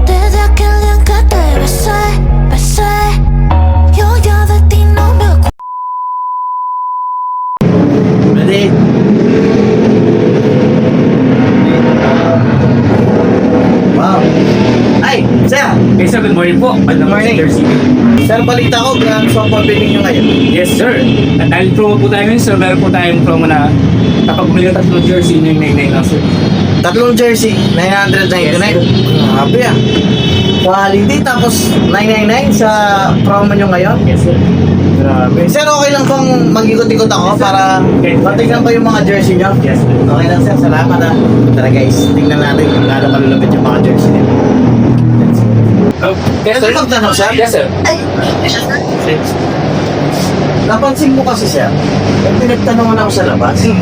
Desde aquel día en que te besé, yo ya de ti no me acuerdo. Ready? Wow. Ay, sir! Okay, sir, good morning po. Good morning. Jersey. Sir, balita ko, grand softball bidding nyo ngayon. Yes, sir. At dahil promo po tayo ngayon, sir, meron po tayong promo na kapag bumili ng tatlong jersey, yung 99 lang, sir. Tatlong jersey, 999. Grabe ah. Quality, tapos 999 sa promo nyo ngayon. Yes, sir. Grabe. Sir, okay lang bang mag-ikot-ikot ako para matignan ko yung mga jersey nyo? Yes, sir. Okay lang sir, salamat ah. Tara guys, tingnan natin kung gaano kalulapit yung mga jersey nyo. Oh, yes, Pwede sir. magtanong sir? Yes, sir. Napansin mo kasi siya, yung pinagtanungan ako sa labas, kung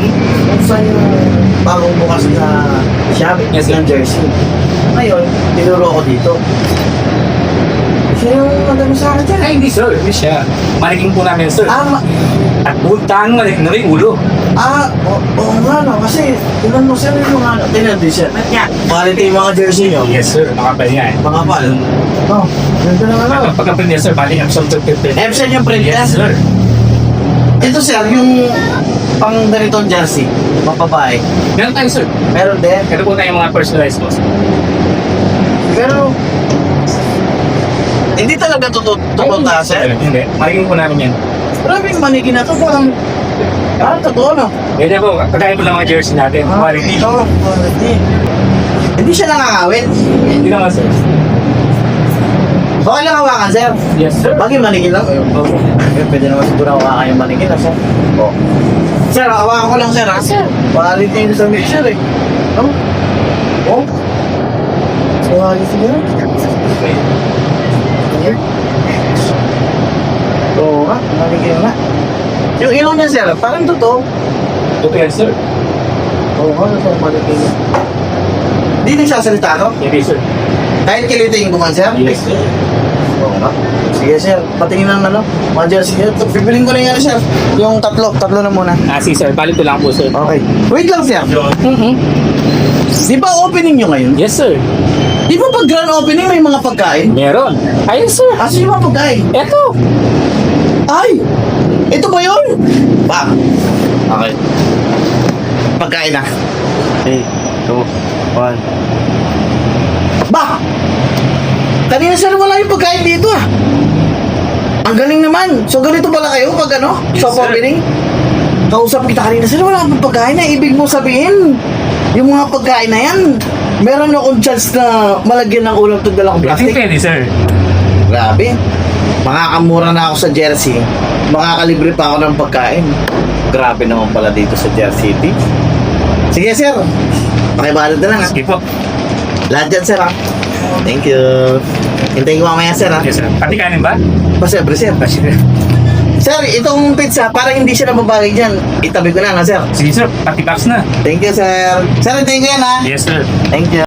saan yung bagong bukas na shop Yes, sir. ng jersey. Ngayon, tinuro ako dito. Siya yung madami sa akin dyan. Ay, hindi, sir. Hindi siya. Maniking po namin, sir. Ah, At buntang maniking na rin ulo. oo nga no, kasi tinan mo sir yung ano, tinan din siya. Quality yung mga jersey nyo. Yes, sir. Nakapal niya eh. Mga pal. Oh, ganda naman ako. Pagka-print niya, sir, bali Epson 250. Epson yung print Yes, niya? sir. Ito sir, yung pang ganitong jersey, mapabae. Meron tayo, sir. Meron din. Ito po tayong mga personalized po, sir. Pero, hindi talaga totoo ta sir. Hindi. Maniking po namin yan. Maraming manigin na to, parang totoo no? Ganyan po, kagaya po lang mga jersey natin. Quality. Oo, quality. Hindi siya nakakawit. Hindi naman, sir. Okay lang hawakan sir. Yes, sir. Bagay manigin lang. Pwede naman siguro hawakan yung manigin na sir. Oh. Sir, hawakan ko lang sir ha. Sir. Quality yung sa mixer eh. Oh. Oh. Quality yun. Oo nga, manigin nga. Yung ilong niya sir, parang totoo. Ito yan, sir. Oo nga, totoo manigin niya. Hindi nagsasalita ako? Hindi, sir. Kahit kiliting ko man sir? Yes, sir. Oo nga. Sige sir, patingin ng ano, mga jersey sir. Bibiling ko na yan sir. Yung tatlo na muna. Si sir. Bali ito lang po, sir. Okay. Wait lang sir. Di ba opening nyo ngayon? Yes, sir. Di ba pag grand opening may mga pagkain? Meron. Ayun, sir. Kasi yung mga pagkain? Eto. Ay! Ito ba yun? Pa. Okay. Pagkain na. 3, 2, 1. Ba! Kanina sir wala yung pagkain dito ah. Ang galing naman. So ganito pala kayo pag ano? Yes, Shop sir. opening? Kausap kita kanina sir wala akong pagkain na. Ibig mo sabihin, yung mga pagkain na yan, meron akong chance na malagyan ng ulam itong dalawang plastic. Pwede, sir. Grabe. Makakamura na ako sa jersey. Makakalibre pa ako ng pagkain. Grabe naman pala dito sa Jersey City. Sige sir. Pakibalad na lang ha. Sige po. Lahat dyan sir ha. Thank you. Hintayin ko mamaya sir ha. Yes, sir. Pati kanin ba? Pasiyempre sir. Sir, itong pizza, parang hindi siya nababagay dyan. Itabi ko na nga sir. Sige, sir. Pati box na. Thank you sir. Sir, hintayin ko yan ha. Yes, sir. Thank you.